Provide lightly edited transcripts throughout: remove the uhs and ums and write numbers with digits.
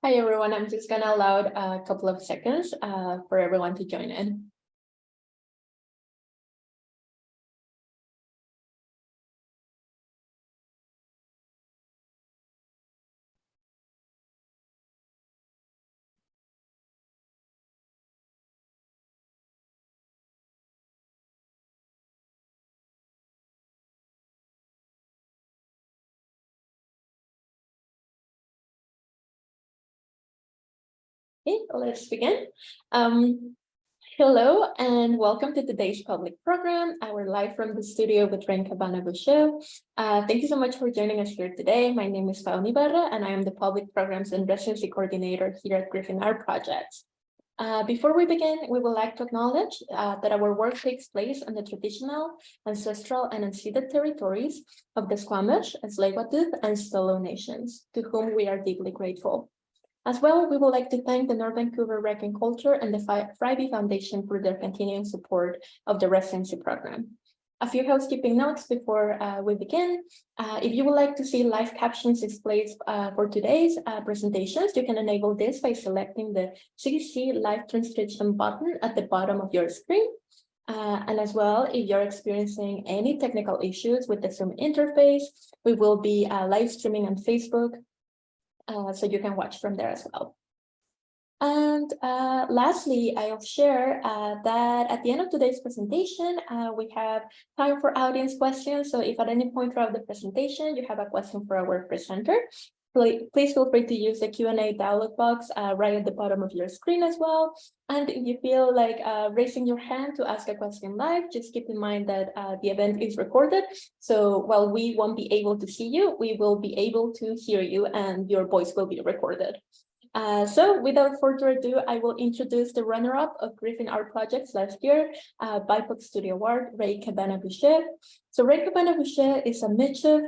Hi, everyone. I'm just going to allow a couple of seconds for everyone to join in. Okay, let's begin. Hello and welcome to today's public program. We're live from the studio with Rain Cabana-Boucher. Thank you so much for joining us here today. My name is Paola Ibarra and I am the Public Programs and Residency Coordinator here at Griffin Art Projects. Before we begin, we would like to acknowledge that our work takes place on the traditional, ancestral, and unceded territories of the Squamish, ílwətaʔ, and Stolo nations, to whom we are deeply grateful. As well, we would like to thank the North Vancouver Rec and Culture and the Friday Foundation for their continuing support of the residency program. A few housekeeping notes before we begin. If you would like to see live captions displayed for today's presentations, you can enable this by selecting the CC live transcription button at the bottom of your screen. And as well, if you're experiencing any technical issues with the Zoom interface, we will be live streaming on Facebook, so you can watch from there as well. And lastly, I'll share that at the end of today's presentation, we have time for audience questions. So if at any point throughout the presentation you have a question for our presenter, please feel free to use the Q&A dialog box right at the bottom of your screen as well. And if you feel like raising your hand to ask a question live, just keep in mind that the event is recorded. So while we won't be able to see you, we will be able to hear you and your voice will be recorded. So without further ado, I will introduce the runner-up of Griffin Art Projects last year, BIPOC Studio Award, Rain Cabana-Boucher. So Rain Cabana-Boucher is a Michif,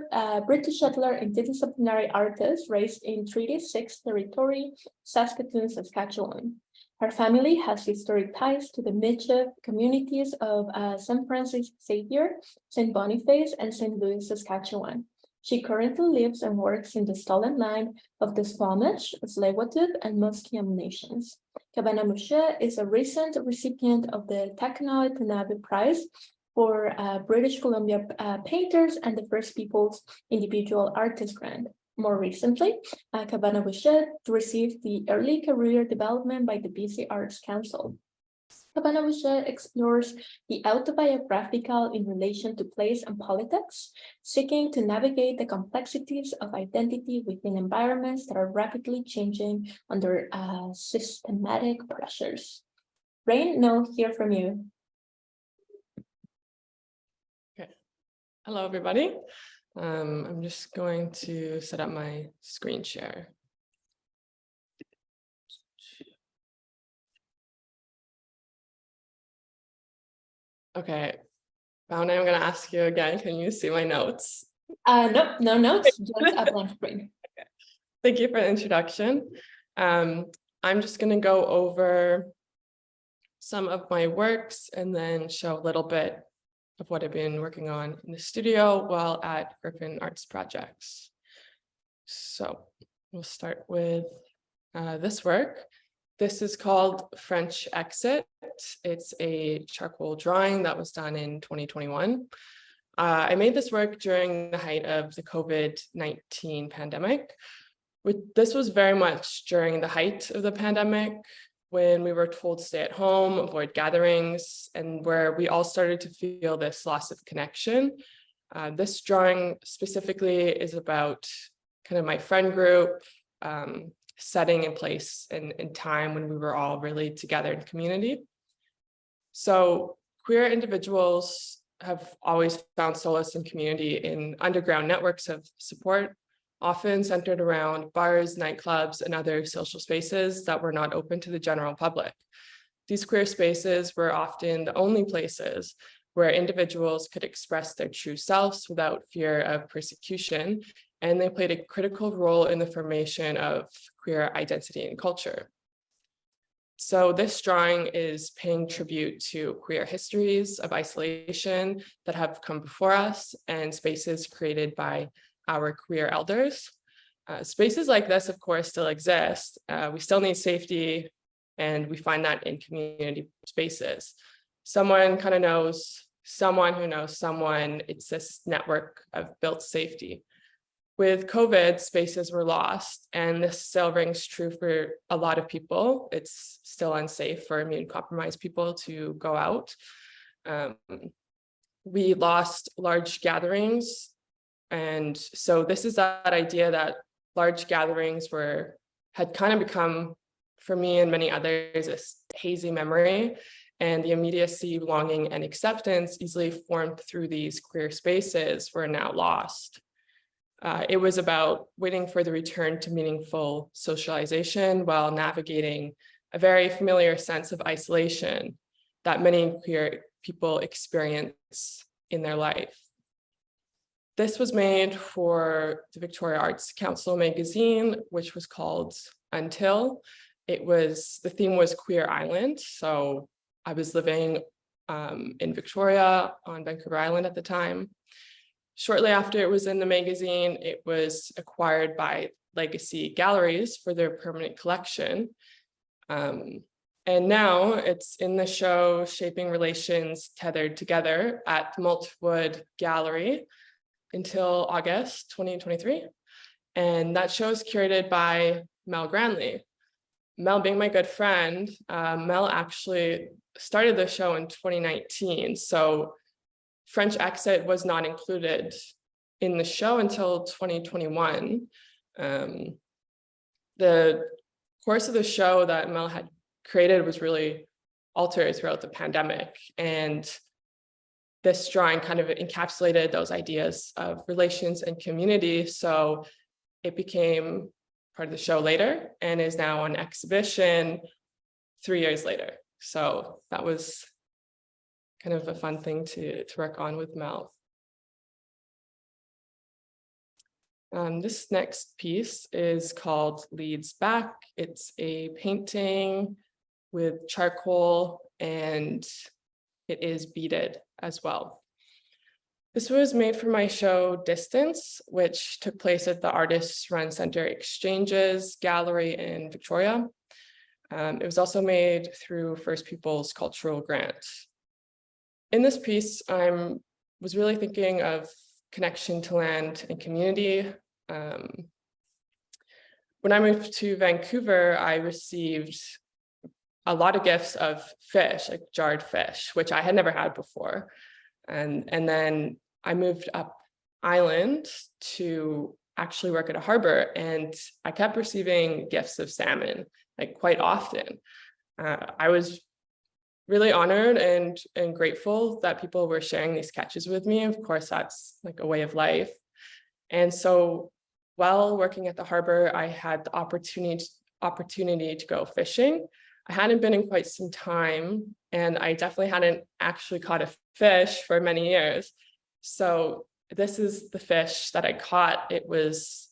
British settler interdisciplinary artist raised in Treaty 6 territory, Saskatoon, Saskatchewan. Her family has historic ties to the Michif communities of St-François-Xavier, St. Boniface, and St. Louis, Saskatchewan. She currently lives and works in the stolen land of the Squamish, ílwətaʔ, and Musqueam nations. Cabana-Boucher is a recent recipient of the Takao Tanabe Prize for British Columbia painters and the First Peoples Individual Artist Grant. More recently, Cabana-Boucher received the Early Career Development by the BC Arts Council. Cabana-Boucher explores the autobiographical in relation to place and politics, seeking to navigate the complexities of identity within environments that are rapidly changing under systematic pressures. Rain, no, hear from you. Okay. Hello, everybody. I'm just going to set up my screen share. Okay, Paola, I'm going to ask you again. Can you see my notes? Nope, no notes, just a blank screen. Okay. Thank you for the introduction. I'm just going to go over some of my works and then show a little bit of what I've been working on in the studio while at Griffin Arts Projects. So we'll start with this work. This is called French Exit. It's a charcoal drawing that was done in 2021. I made this work during the height of the COVID-19 pandemic. This was very much during the height of the pandemic when we were told to stay at home, avoid gatherings, and where we all started to feel this loss of connection. This drawing specifically is about kind of my friend group, setting in place and time when we were all really together in community. So queer individuals have always found solace and community in underground networks of support, often centered around bars, nightclubs, and other social spaces that were not open to the general public. These queer spaces were often the only places where individuals could express their true selves without fear of persecution, and they played a critical role in the formation of queer identity and culture. So this drawing is paying tribute to queer histories of isolation that have come before us and spaces created by our queer elders. Spaces like this, of course, still exist. We still need safety, and we find that in community spaces. Someone kind of knows someone who knows someone. It's this network of built safety. With COVID, spaces were lost, and this still rings true for a lot of people. It's still unsafe for immune-compromised people to go out. We lost large gatherings, and so this is that idea that large gatherings had kind of become, for me and many others, a hazy memory, and the immediacy, belonging, and acceptance easily formed through these queer spaces were now lost. It was about waiting for the return to meaningful socialization while navigating a very familiar sense of isolation that many queer people experience in their life. This was made for the Victoria Arts Council magazine, which was called Until. The theme was Queer Island. So I was living in Victoria on Vancouver Island at the time. Shortly after it was in the magazine, it was acquired by Legacy Galleries for their permanent collection. And now it's in the show Shaping Relations Tethered Together at Maltwood Gallery until August 2023. And that show is curated by Mel Granley. Mel being my good friend, Mel actually started the show in 2019. So French Exit was not included in the show until 2021. The course of the show that Mel had created was really altered throughout the pandemic. And this drawing kind of encapsulated those ideas of relations and community. So it became part of the show later and is now on exhibition 3 years later. So that was kind of a fun thing to work on with Mel. This next piece is called Leads Back. It's a painting with charcoal, and it is beaded as well. This was made for my show Distance, which took place at the Artists Run Center Exchanges Gallery in Victoria. It was also made through First Peoples Cultural Grant. In this piece, I was really thinking of connection to land and community. When I moved to Vancouver, I received a lot of gifts of fish, like jarred fish, which I had never had before. And then I moved up island to actually work at a harbor, and I kept receiving gifts of salmon, like quite often. I was really honored and grateful that people were sharing these catches with me. Of course, that's like a way of life. And so while working at the harbor, I had the opportunity to go fishing. I hadn't been in quite some time, and I definitely hadn't actually caught a fish for many years. So this is the fish that I caught. It was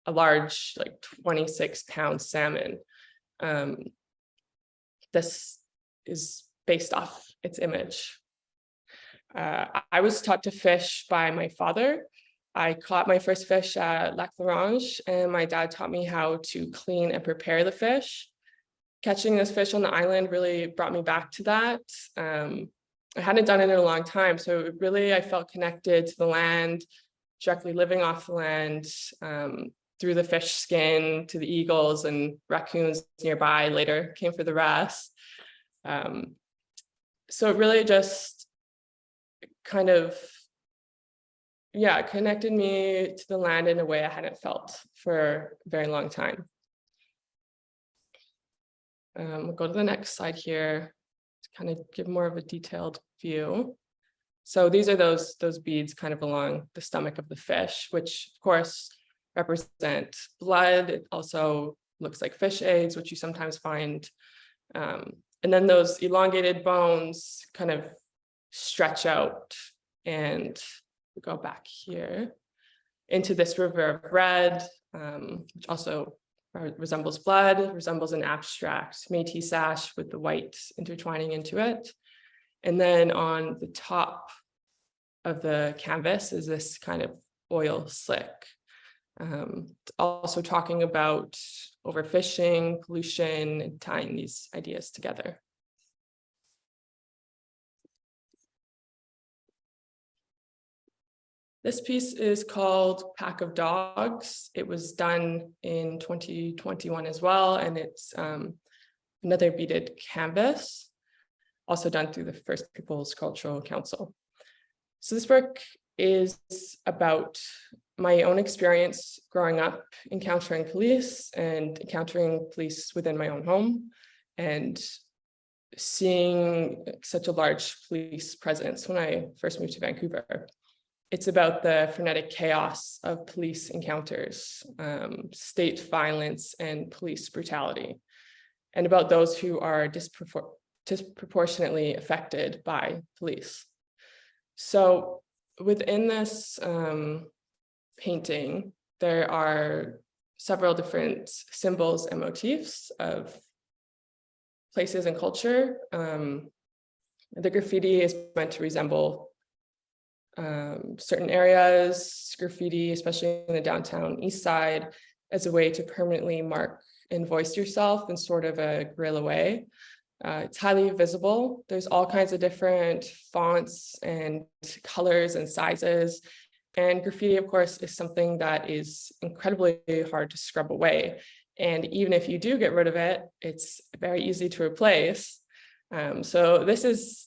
a large, like 26-pound salmon. This is based off its image. I was taught to fish by my father. I caught my first fish at Lac L'Orange, and my dad taught me how to clean and prepare the fish. Catching this fish on the island really brought me back to that. I hadn't done it in a long time, so really I felt connected to the land, directly living off the land, through the fish skin to the eagles and raccoons nearby later came for the rest. So it really just kind of, connected me to the land in a way I hadn't felt for a very long time. We'll go to the next slide here to kind of give more of a detailed view. So these are those beads kind of along the stomach of the fish, which of course represent blood. It also looks like fish eggs, which you sometimes find. And then those elongated bones kind of stretch out, and we go back here into this river of red, which also resembles blood, resembles an abstract Métis sash with the white intertwining into it. And then on the top of the canvas is this kind of oil slick. Also talking about overfishing, pollution, and tying these ideas together. This piece is called Pack of Dogs. It was done in 2021 as well, and it's another beaded canvas, also done through the First Peoples Cultural Council. So this work is about my own experience growing up, encountering police and encountering police within my own home, and seeing such a large police presence when I first moved to Vancouver. It's about the frenetic chaos of police encounters, state violence, and police brutality, and about those who are disproportionately affected by police. So within this painting, there are several different symbols and motifs of places and culture. The graffiti is meant to resemble certain areas, graffiti, especially in the downtown east side, as a way to permanently mark and voice yourself in sort of a guerrilla way. It's highly visible. There's all kinds of different fonts and colors and sizes. And graffiti, of course, is something that is incredibly hard to scrub away. And even if you do get rid of it, it's very easy to replace. So this is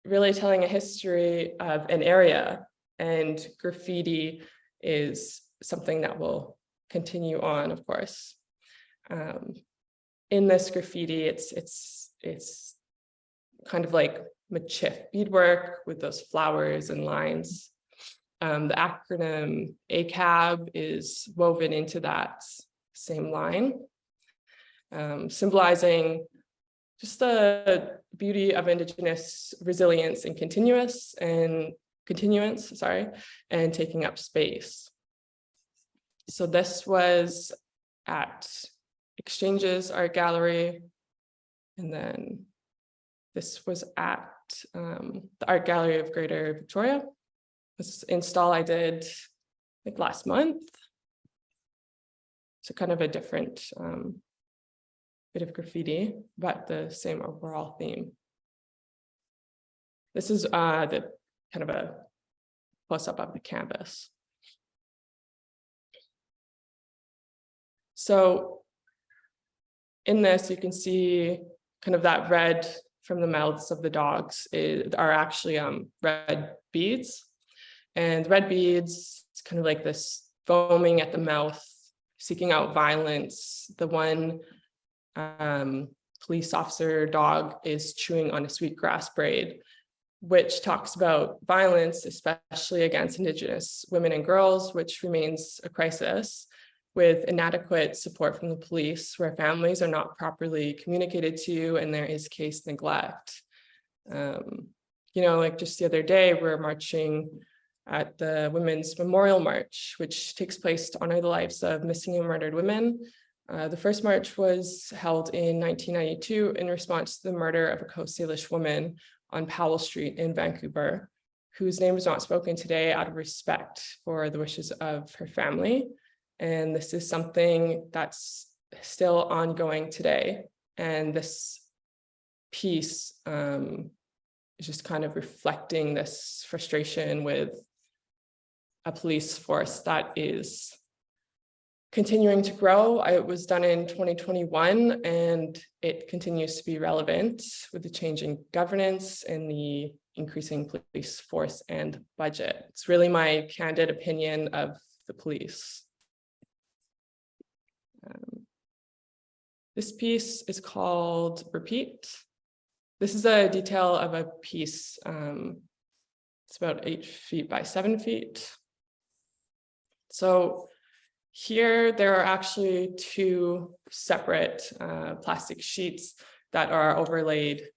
really telling a history of an area, and graffiti is something that will continue on, of course. In this graffiti, it's kind of like Michif beadwork with those flowers and lines. The acronym ACAB is woven into that same line, symbolizing just the beauty of Indigenous resilience and continuance, and taking up space. So this was at Exchanges Art Gallery, and then this was at the Art Gallery of Greater Victoria. This install I did like last month. So kind of a different bit of graffiti, but the same overall theme. This is the kind of a close-up of the canvas. So in this, you can see kind of that red from the mouths of the dogs are actually red beads. And red beads, it's kind of like this foaming at the mouth, seeking out violence. The one police officer dog is chewing on a sweetgrass braid, which talks about violence, especially against Indigenous women and girls, which remains a crisis, with inadequate support from the police, where families are not properly communicated to, and there is case neglect. Like just the other day, we're marching at the Women's Memorial March, which takes place to honor the lives of missing and murdered women. The first march was held in 1992 in response to the murder of a Coast Salish woman on Powell Street in Vancouver, whose name was not spoken today out of respect for the wishes of her family. And this is something that's still ongoing today. And this piece is just kind of reflecting this frustration with a police force that is continuing to grow. It was done in 2021, and it continues to be relevant with the changing governance and the increasing police force and budget. It's really my candid opinion of the police. This piece is called Repeat. This is a detail of a piece. It's about 8 feet by 7 feet. So here there are actually 2 separate plastic sheets that are overlaid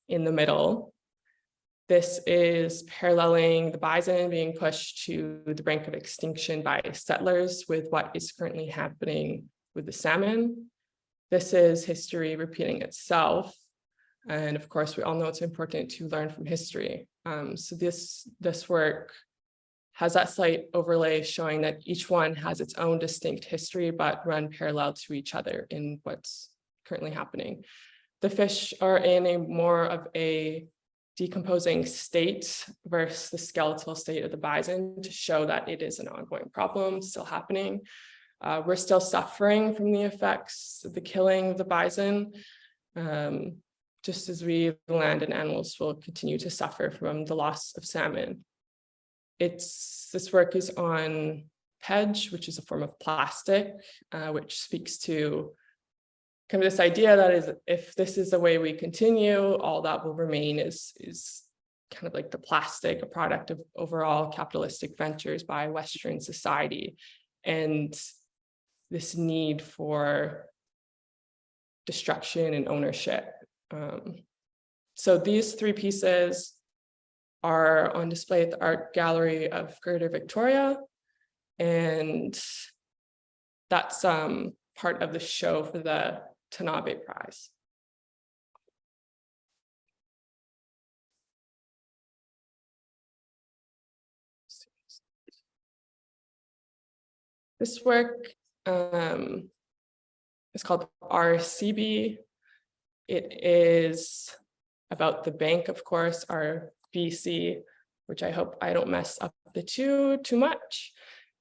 in the middle. This is paralleling the bison being pushed to the brink of extinction by settlers with what is currently happening with the salmon. This is history repeating itself. And of course, we all know it's important to learn from history. So this work has that slight overlay showing that each one has its own distinct history, but run parallel to each other in what's currently happening. The fish are in a more of a decomposing state versus the skeletal state of the bison to show that it is an ongoing problem still happening. We're still suffering from the effects of the killing of the bison, just as the land and animals will continue to suffer from the loss of salmon. This work is on PEG, which is a form of plastic, which speaks to kind of this idea that is, if this is the way we continue, all that will remain is kind of like the plastic, a product of overall capitalistic ventures by Western society. And this need for destruction and ownership. So these three pieces are on display at the Art Gallery of Greater Victoria. And that's part of the show for the Tanabe Prize. This work is called RCB. It is about the bank, of course, RBC, which I hope I don't mess up the two too much.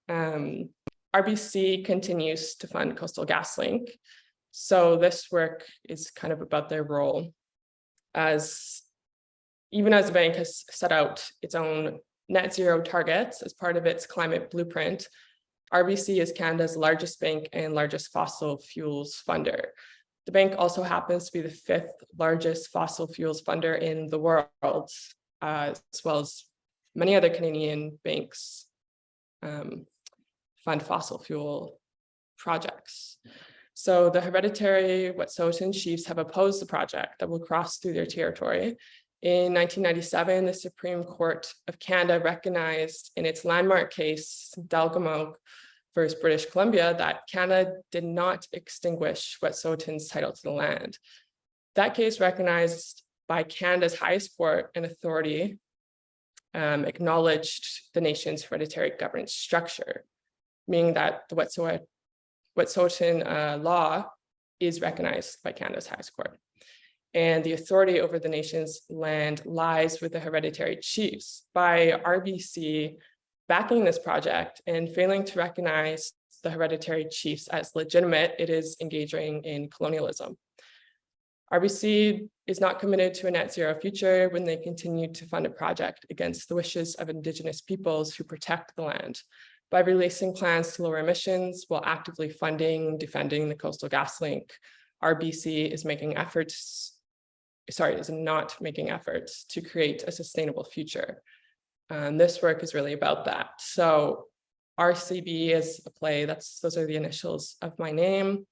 RBC continues to fund Coastal GasLink. So this work is kind of about their role even as the bank has set out its own net zero targets as part of its climate blueprint. RBC is Canada's largest bank and largest fossil fuels funder. The bank also happens to be the 5th largest fossil fuels funder in the world, as well as many other Canadian banks fund fossil fuel projects. So the hereditary Wet'suwet'en chiefs have opposed the project that will cross through their territory. In 1997, the Supreme Court of Canada recognized in its landmark case, Delgamook versus British Columbia, that Canada did not extinguish Wet'suwet'en's title to the land. That case, recognized by Canada's highest court and authority, acknowledged the nation's hereditary governance structure, meaning that the Wet'suwet'en law is recognized by Canada's highest court. And the authority over the nation's land lies with the hereditary chiefs. By RBC backing this project and failing to recognize the hereditary chiefs as legitimate, it is engaging in colonialism. RBC is not committed to a net zero future when they continue to fund a project against the wishes of Indigenous peoples who protect the land. By releasing plans to lower emissions while actively defending the Coastal GasLink, RBC is not making efforts to create a sustainable future. This work is really about that. So RCB is a play, those are the initials of my name,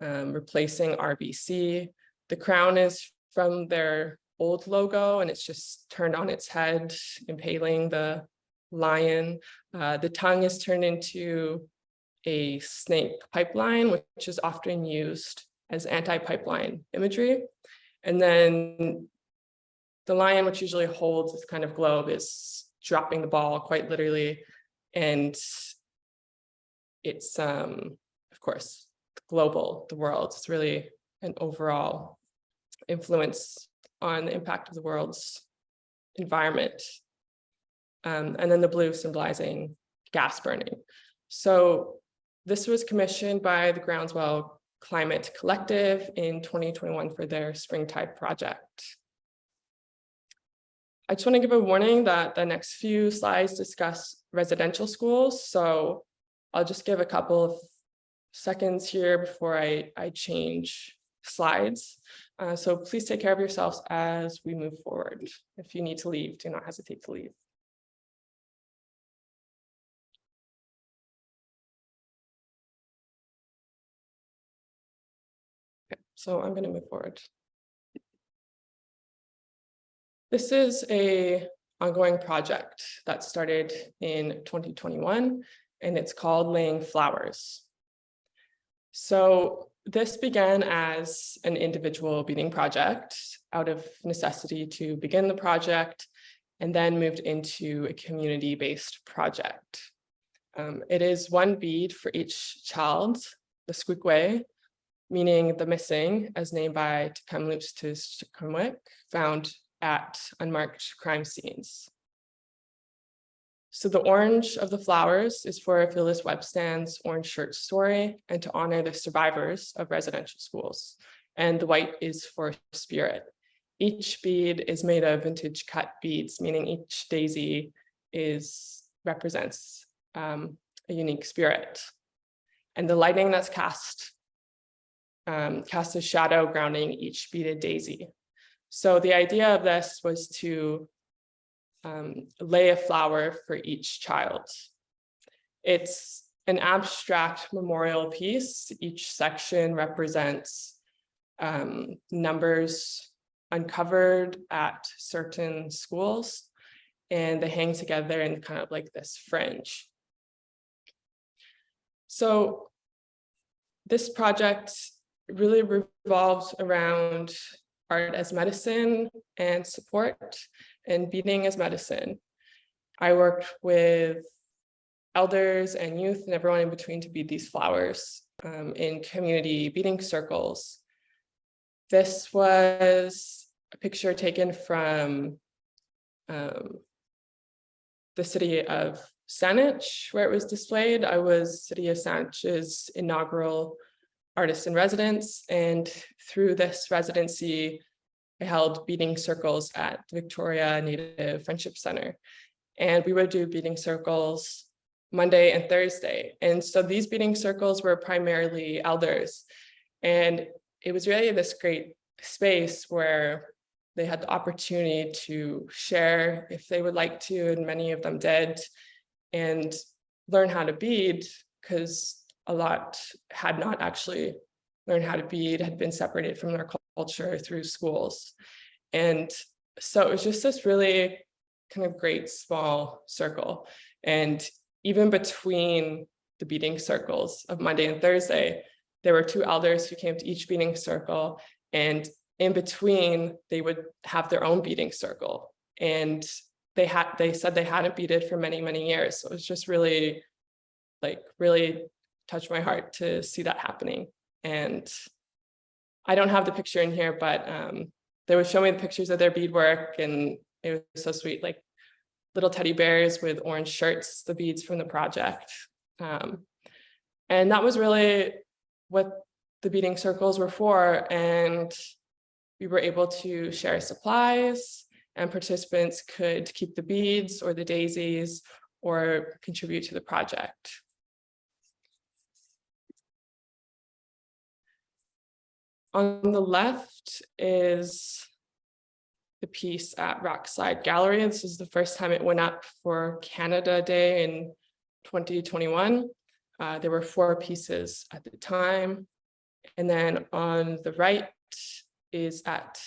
replacing RBC. The crown is from their old logo and it's just turned on its head, impaling the lion. The tongue is turned into a snake pipeline, which is often used as anti-pipeline imagery. And then the lion, which usually holds this kind of globe, is dropping the ball quite literally. And it's, of course, global, the world. It's really an overall influence on the impact of the world's environment. And then the blue symbolizing gas burning. So this was commissioned by the Groundswell Climate Collective in 2021 for their Springtide project. I just want to give a warning that the next few slides discuss residential schools. So I'll just give a couple of seconds here before I change slides. So please take care of yourselves as we move forward. If you need to leave, do not hesitate to leave. So I'm going to move forward. This is an ongoing project that started in 2021, and it's called Laying Flowers. So this began as an individual beading project out of necessity to begin the project and then moved into a community-based project. It is one bead for each child, the xwməthkwəy, meaning the missing, as named by St-François-Xavier, found at unmarked crime scenes. So the orange of the flowers is for Phyllis Webstan's Orange Shirt story and to honor the survivors of residential schools. And the white is for spirit. Each bead is made of vintage cut beads, meaning each daisy represents a unique spirit. And the lighting that's casts a shadow grounding each beaded daisy. So the idea of this was to lay a flower for each child. It's an abstract memorial piece. Each section represents numbers uncovered at certain schools, and they hang together in kind of like this fringe. So this project really revolves around art as medicine and support, and beading as medicine. I worked with elders and youth and everyone in between to bead these flowers in community beading circles. This was a picture taken from the city of Saanich, where it was displayed. I was City of Saanich's inaugural artist in residence, and through this residency, I held beading circles at the Victoria Native Friendship Center. And we would do beading circles Monday and Thursday. And so these beading circles were primarily elders. And it was really this great space where they had the opportunity to share if they would like to, and many of them did, and learn how to bead, because a lot had not actually learned how to bead, had been separated from their culture through schools. And so it was just this really kind of great small circle. And even between the beading circles of Monday and Thursday, there were two elders who came to each beading circle, and in between they would have their own beading circle. And they said they hadn't beaded for many, many years. So it was just really touched my heart to see that happening. And I don't have the picture in here, but they would show me the pictures of their beadwork, and it was so sweet, like little teddy bears with orange shirts, the beads from the project. And that was really what the beading circles were for. And we were able to share supplies, and participants could keep the beads or the daisies or contribute to the project. On the left is the piece at Rockside Gallery. This is the first time it went up for Canada Day in 2021. There were 4 pieces at the time. And then on the right is at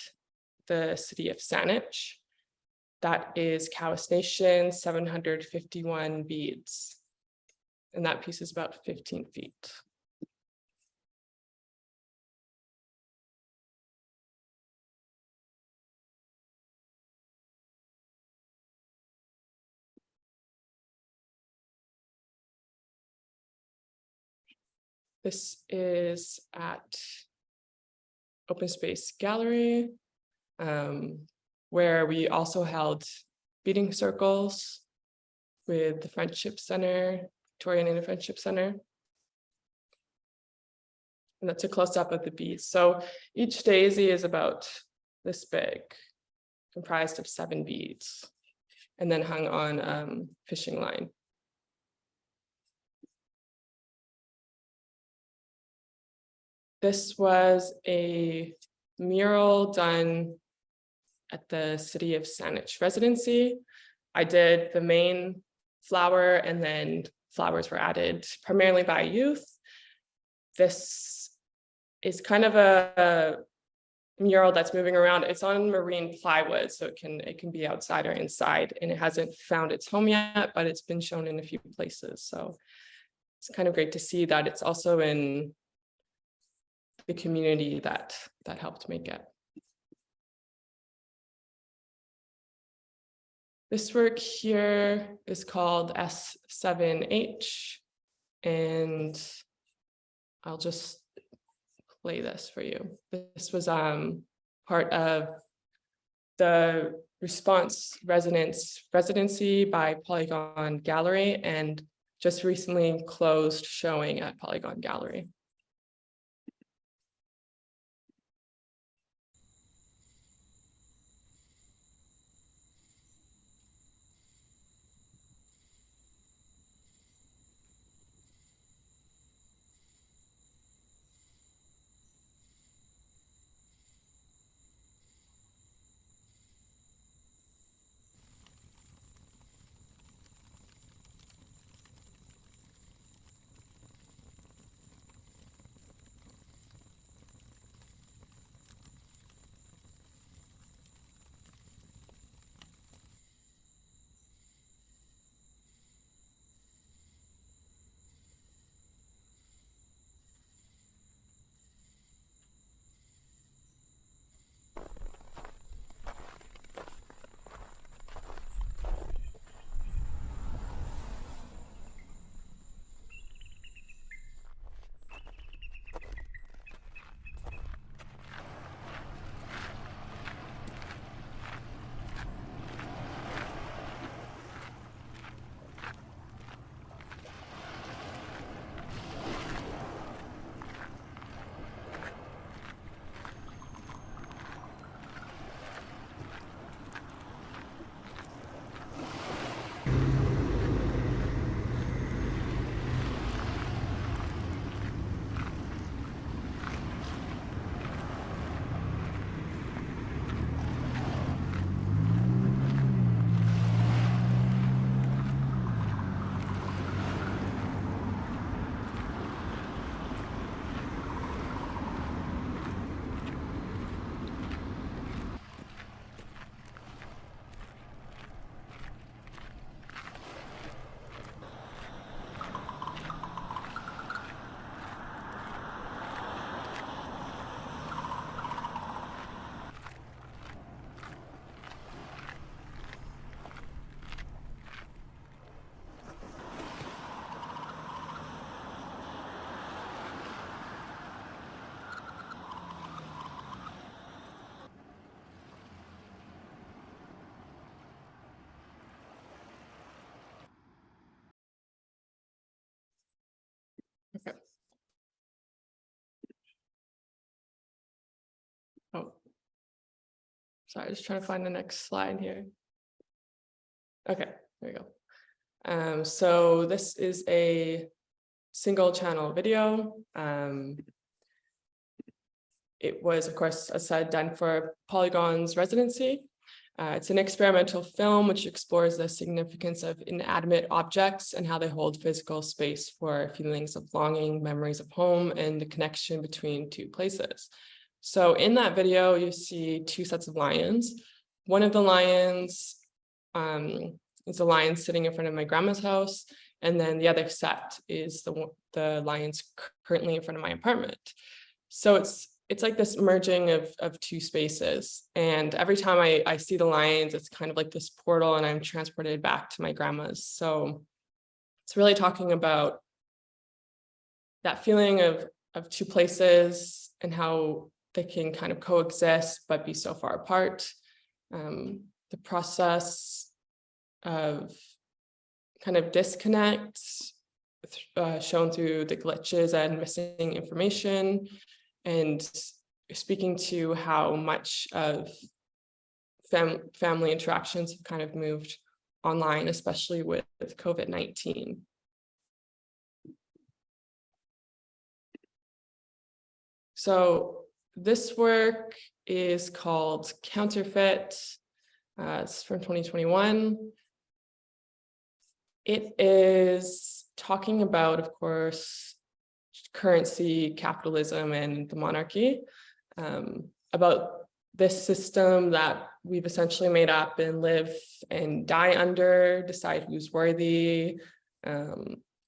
the city of Saanich. That is Cowes Nation, 751 beads. And that piece is about 15 feet. This is at Open Space Gallery, where we also held beading circles with the Friendship Center, Victoria Native Friendship Center. And that's a close-up of the beads. So each daisy is about this big, comprised of 7 beads, and then hung on fishing line. This was a mural done at the City of Saanich residency. I did the main flower, and then flowers were added primarily by youth. This is kind of a mural that's moving around. It's on marine plywood, so it can be outside or inside, and it hasn't found its home yet, but it's been shown in a few places. So it's kind of great to see that it's also in the community that helped make it. This work here is called S7H, and I'll just play this for you. This was part of the response residency by Polygon Gallery, and just recently closed showing at Polygon Gallery. Okay. Oh, sorry, just trying to find the next slide here. Okay, there we go. So this is a single channel video. It was, of course, as I said, done for Polygon's residency. It's an experimental film which explores the significance of inanimate objects and how they hold physical space for feelings of longing, memories of home, and the connection between two places. So in that video, you see two sets of lions. One of the lions is a lion sitting in front of my grandma's house, and then the other set is the lions currently in front of my apartment. So it's like this merging of two spaces. And every time I see the lions, it's kind of like this portal and I'm transported back to my grandma's. So it's really talking about that feeling of two places and how they can kind of coexist, but be so far apart. The process of kind of disconnect shown through the glitches and missing information, and speaking to how much of family interactions have kind of moved online, especially with COVID-19. So this work is called Counterfeit. It's from 2021. It is talking about, of course, currency, capitalism, and the monarchy, about this system that we've essentially made up and live and die under, decide who's worthy.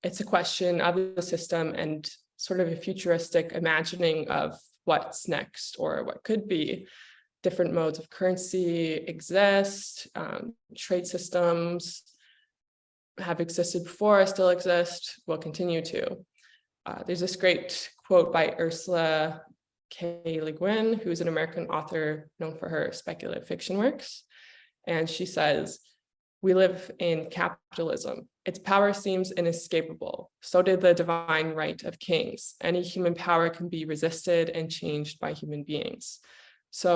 It's a question of the system and sort of a futuristic imagining of what's next or what could be, different modes of currency exist, trade systems have existed before, still exist, will continue to. There's this great quote by Ursula K. Le Guin, who's an American author known for her speculative fiction works. And she says, "We live in capitalism. Its power seems inescapable. So did the divine right of kings. Any human power can be resisted and changed by human beings." So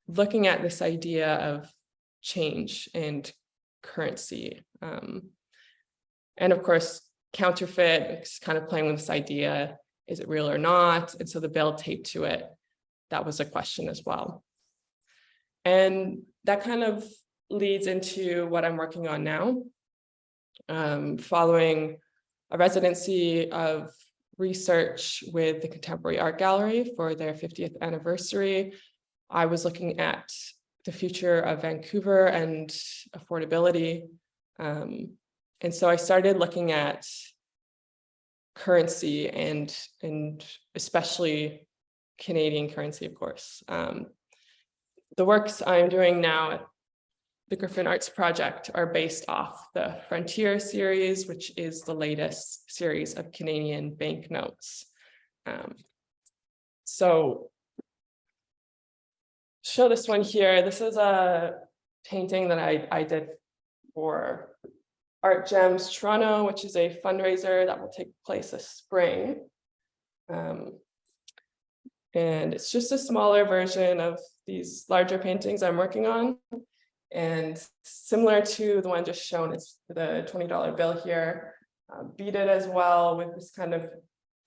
looking at this idea of change and currency, and of course, counterfeit is kind of playing with this idea, is it real or not? And so the bill taped to it, that was a question as well. And that kind of leads into what I'm working on now. Following a residency of research with the Contemporary Art Gallery for their 50th anniversary, I was looking at the future of Vancouver and affordability. And so I started looking at currency and especially Canadian currency, of course. The works I'm doing now at the Griffin Arts Project are based off the Frontier series, which is the latest series of Canadian banknotes. So show this one here. This is a painting that I did for Art Gems Toronto, which is a fundraiser that will take place this spring. And it's just a smaller version of these larger paintings I'm working on. And similar to the one just shown, it's the $20 bill here, beaded as well with this kind of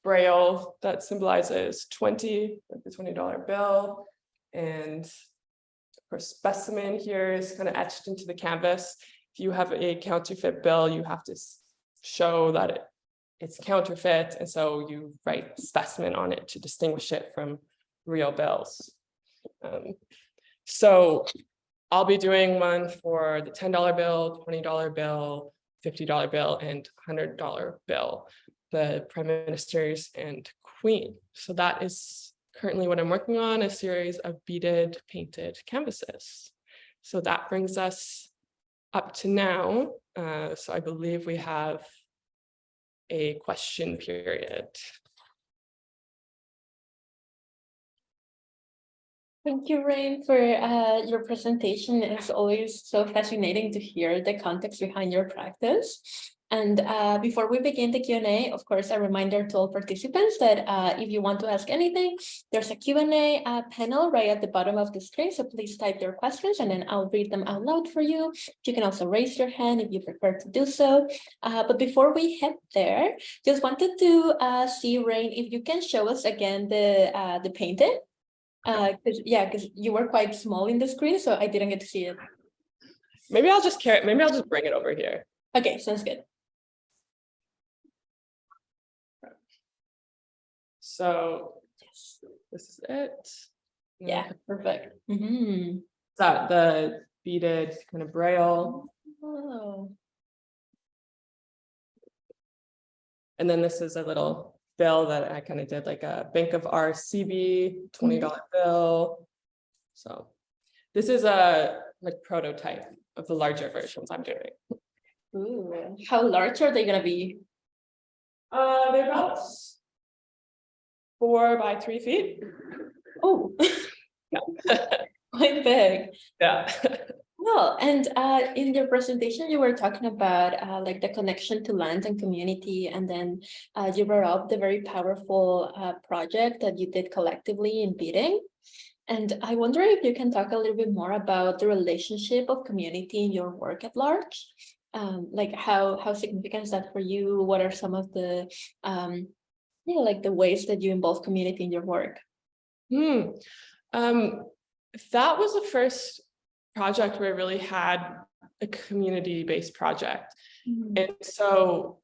braille that symbolizes 20, like the $20 bill. And of course, specimen here is kind of etched into the canvas. If you have a counterfeit bill, you have to show that it's counterfeit. And so you write specimen on it to distinguish it from real bills. So I'll be doing one for the $10 bill, $20 bill, $50 bill, and $100 bill, the prime ministers and queen. So that is currently what I'm working on, a series of beaded painted canvases. So that brings us up to now. So I believe we have a question period. Thank you, Rain, for your presentation. It's always so fascinating to hear the context behind your practice. And before we begin the Q&A, of course, a reminder to all participants that if you want to ask anything, there's a Q&A panel right at the bottom of the screen. So please type your questions and then I'll read them out loud for you. You can also raise your hand if you prefer to do so. But before we head there, just wanted to see, Rain, if you can show us again the painting. Because you were quite small in the screen, so I didn't get to see it. Maybe I'll just bring it over here. Okay, sounds good. So this is it. Yeah, perfect. Mm-hmm. That the beaded kind of braille. Oh. And then this is a little bill that I kind of did, like a Bank of RCB $20 bill. So this is a like prototype of the larger versions I'm doing. Ooh. How large are they gonna be? They're about 4 by 3 feet. Oh, Yeah. quite big. Yeah. Well, and in your presentation, you were talking about like the connection to land and community, and then you brought up the very powerful project that you did collectively in beading. And I wonder if you can talk a little bit more about the relationship of community in your work at large. Like how significant is that for you? What are some of the like the ways that you involve community in your work? That was the first project where I really had a community-based project. Mm-hmm. And so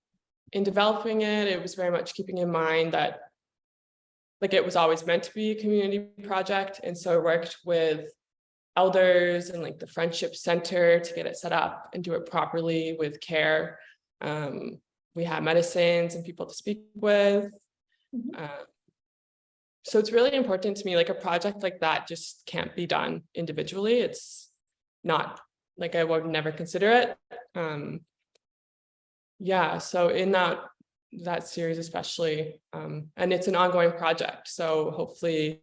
in developing it, it was very much keeping in mind that like it was always meant to be a community project. And so I worked with elders and like the Friendship Center to get it set up and do it properly with care. We had medicines and people to speak with. Mm-hmm. So it's really important to me, like a project like that just can't be done individually. It's not like I would never consider it. Yeah, so in that series especially, and it's an ongoing project. So hopefully,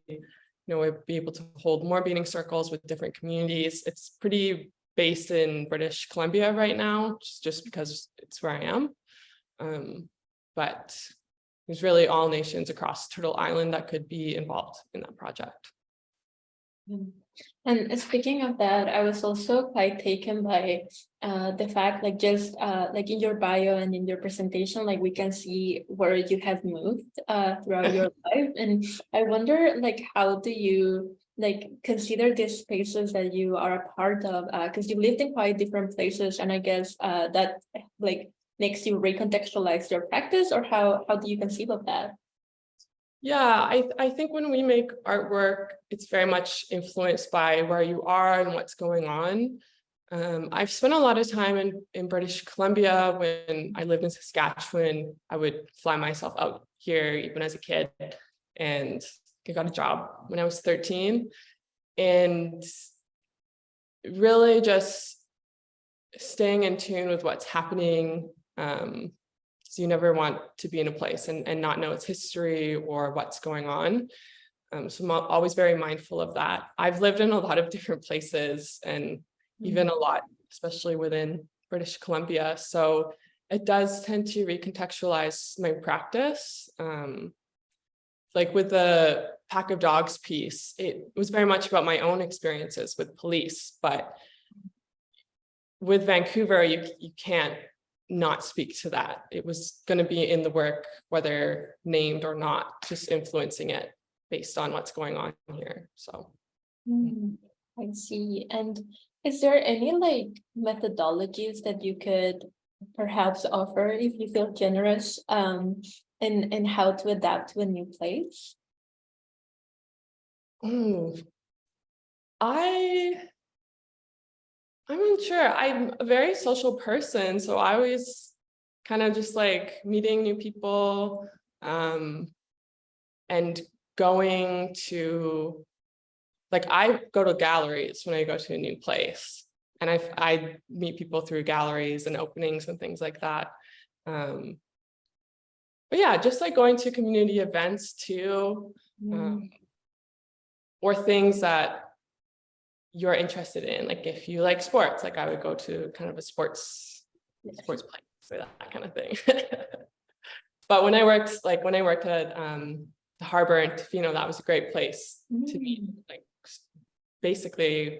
we'll be able to hold more meeting circles with different communities. It's pretty based in British Columbia right now, just because it's where I am. But there's really all nations across Turtle Island that could be involved in that project. And speaking of that, I was also quite taken by the fact, like just like in your bio and in your presentation, like we can see where you have moved throughout your life. And I wonder, like, how do you like consider these spaces that you are a part of? Because you've lived in quite different places, and I guess that like makes you recontextualize your practice, or how do you conceive of that? Yeah, I think when we make artwork, it's very much influenced by where you are and what's going on. I've spent a lot of time in British Columbia. When I lived in Saskatchewan, I would fly myself out here even as a kid, and I got a job when I was 13. And really just staying in tune with what's happening. So you never want to be in a place and not know its history or what's going on. So I'm always very mindful of that. I've lived in a lot of different places, and even a lot, especially within British Columbia. So it does tend to recontextualize my practice. Like with the Pack of Dogs piece, it was very much about my own experiences with police, but with Vancouver, you can't not speak to that. It was going to be in the work, whether named or not, just influencing it based on what's going on here. So I see. And is there any like methodologies that you could perhaps offer, if you feel generous, in how to adapt to a new place? I'm unsure. I'm a very social person, so I always kind of just like meeting new people, and going to, like, I go to galleries when I go to a new place, and I meet people through galleries and openings and things like that. But yeah, just like going to community events too, or things that you're interested in. Like if you like sports, like I would go to kind of a sports place or that kind of thing. But when I worked at the harbor in Tofino, that was a great place to meet. Like basically,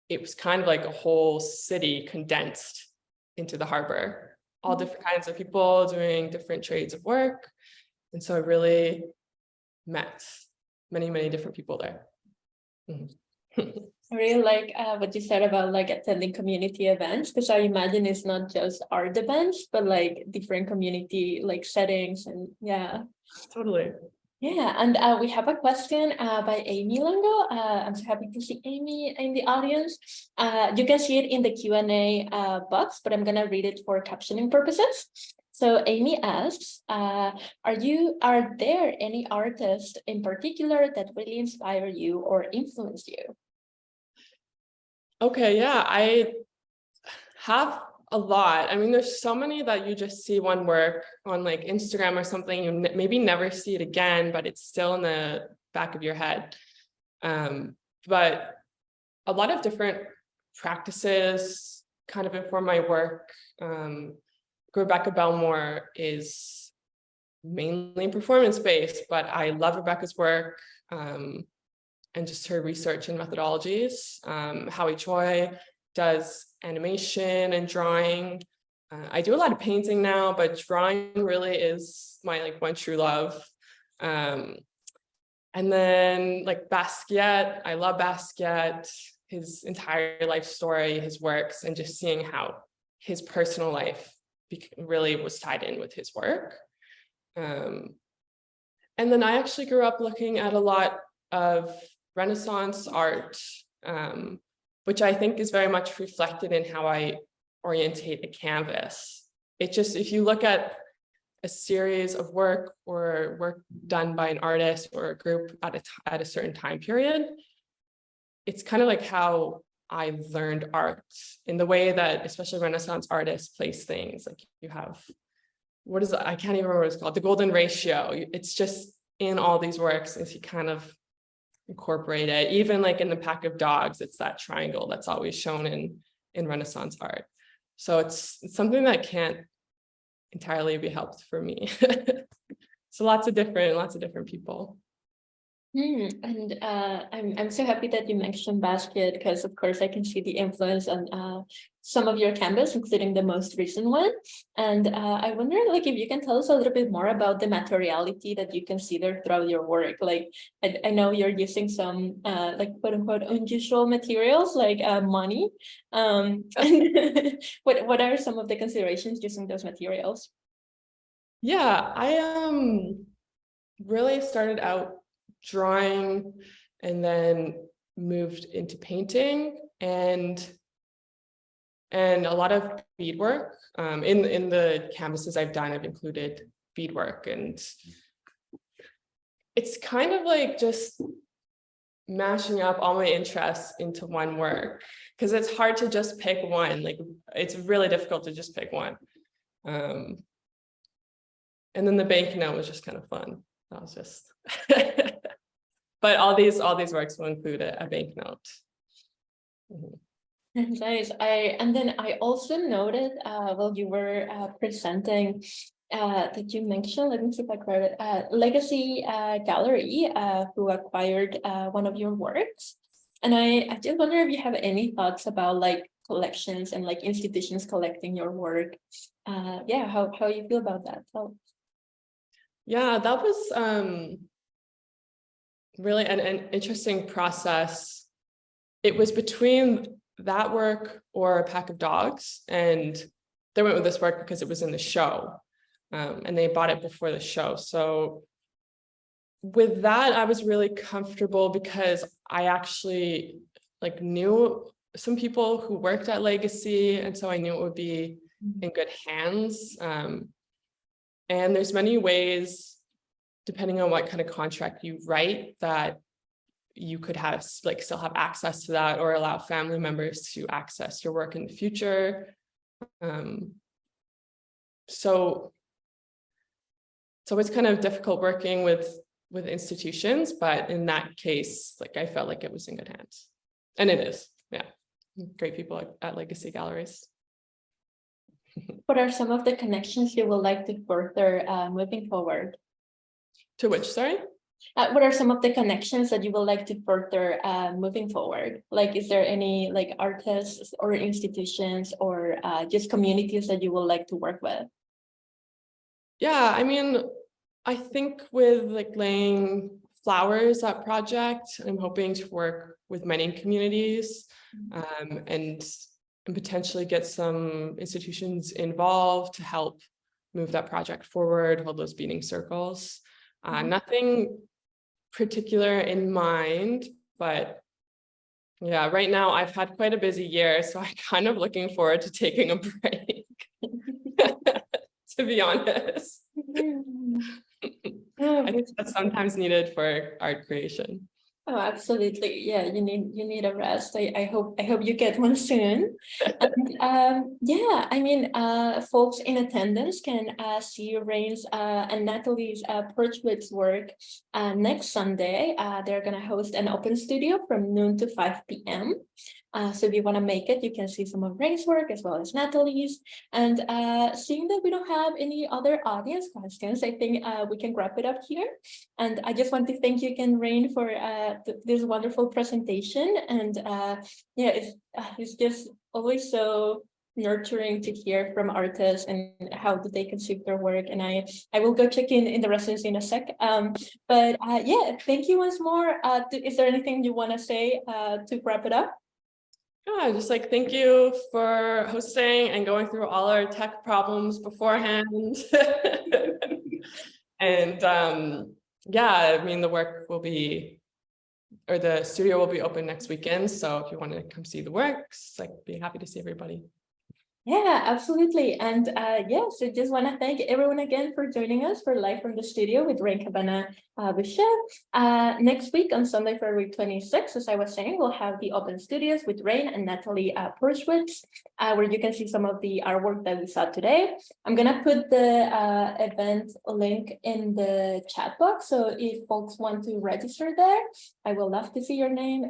it was kind of like a whole city condensed into the harbor. All different kinds of people doing different trades of work. And so I really met many, many different people there. I really like what you said about like attending community events, because I imagine it's not just art events, but like different community like settings, and yeah. Totally. Yeah, and we have a question by Amy Longo. I'm so happy to see Amy in the audience. You can see it in the Q&A box, but I'm gonna read it for captioning purposes. So Amy asks, are there any artists in particular that really inspire you or influence you? Okay, yeah, I have a lot. I mean, there's so many that you just see one work on like Instagram or something, you maybe never see it again, but it's still in the back of your head. But a lot of different practices kind of inform my work. Rebecca Belmore is mainly performance-based, but I love Rebecca's work, and just her research and methodologies. Howie Choi does animation and drawing. I do a lot of painting now, but drawing really is my like one true love. And then like Basquiat, I love Basquiat, his entire life story, his works, and just seeing how his personal life really was tied in with his work. And then I actually grew up looking at a lot of Renaissance art, which I think is very much reflected in how I orientate a canvas. It just, if you look at a series of work or work done by an artist or a group at a certain time period. It's kind of like how I learned art, in the way that especially Renaissance artists place things. Like you have, what is it? I can't even remember what it's called, the golden ratio. It's just in all these works as you kind of incorporate it. Even like in the Pack of Dogs, it's that triangle that's always shown in Renaissance art. So it's something that can't entirely be helped for me. So lots of different people. And I'm so happy that you mentioned basket, because of course I can see the influence on some of your canvas, including the most recent one. And I wonder, like, if you can tell us a little bit more about the materiality that you consider throughout your work. Like, I know you're using some like quote unquote unusual materials like money. What are some of the considerations using those materials? Yeah, I really started out drawing and then moved into painting and a lot of beadwork. In the canvases I've done, I've included beadwork, and it's kind of like just mashing up all my interests into one work, because it's hard to just pick one. Like, it's really difficult to just pick one. And then the banknote was just kind of fun. That was just but all these works will include a banknote. Nice. And then I also noted while you were presenting that you mentioned, let me see if I got it, Legacy Gallery who acquired one of your works. And I just wonder if you have any thoughts about like collections and like institutions collecting your work. Yeah, how you feel about that? Yeah, that was really an interesting process. It was between that work or A Pack of Dogs, and they went with this work because it was in the show, and they bought it before the show. So with that, I was really comfortable because I actually like knew some people who worked at Legacy, and so I knew it would be in good hands. And there's many ways, depending on what kind of contract you write, that you could have like still have access to that, or allow family members to access your work in the future. So it's kind of difficult working with institutions, but in that case, like I felt like it was in good hands, and it is. Yeah, great people at Legacy Galleries. What are some of the connections you would like to further moving forward? To which, sorry? What are some of the connections that you would like to further moving forward? Like, is there any like artists or institutions or just communities that you would like to work with? Yeah, I mean, I think with like laying flowers, that project, I'm hoping to work with many communities and potentially get some institutions involved to help move that project forward, hold those beading circles. Nothing particular in mind, but yeah, right now I've had quite a busy year, so I'm kind of looking forward to taking a break, to be honest. I think that's sometimes needed for art creation. Oh, absolutely. Yeah, you need a rest. I hope you get one soon. And, yeah, I mean, folks in attendance can see Rain's and Natalie's portraits work next Sunday. They're gonna host an open studio from noon to 5 p.m. So if you want to make it, you can see some of Rain's work as well as Natalie's. And seeing that we don't have any other audience questions, I think we can wrap it up here. And I just want to thank you again, Rain, for this wonderful presentation. And yeah, it's just always so nurturing to hear from artists and how do they conceive their work. And I will go check in the residency in a sec. But yeah, thank you once more. Is there anything you want to say to wrap it up? Yeah, just like thank you for hosting and going through all our tech problems beforehand. And yeah, I mean, the work will be, or the studio will be open next weekend. So if you want to come see the works, like, be happy to see everybody. Yeah, absolutely. And yeah, so just want to thank everyone again for joining us for Live from the Studio with Rain Cabana-Boucher. Next week on Sunday, February 26th, as I was saying, we'll have the Open Studios with Rain and Natalie Porschwitz, where you can see some of the artwork that we saw today. I'm going to put the event link in the chat box. So if folks want to register there, I will love to see your name.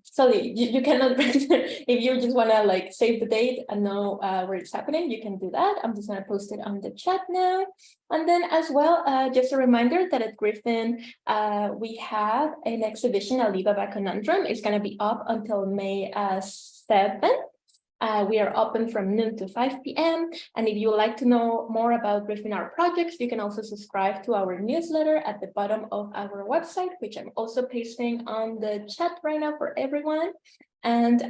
So you cannot register if you just want to like save the date and know where it's happening, you can do that. I'm just going to post it on the chat now. And then as well, just a reminder that at Griffin, we have an exhibition, Alibaba Conundrum. It's going to be up until May 7th. We are open from noon to 5 p.m. And if you would like to know more about Griffin Art projects, you can also subscribe to our newsletter at the bottom of our website, which I'm also pasting on the chat right now for everyone. And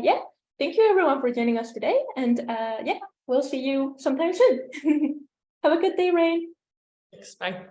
yeah. Thank you everyone for joining us today. And yeah, we'll see you sometime soon. Have a good day, Rain. Thanks, bye.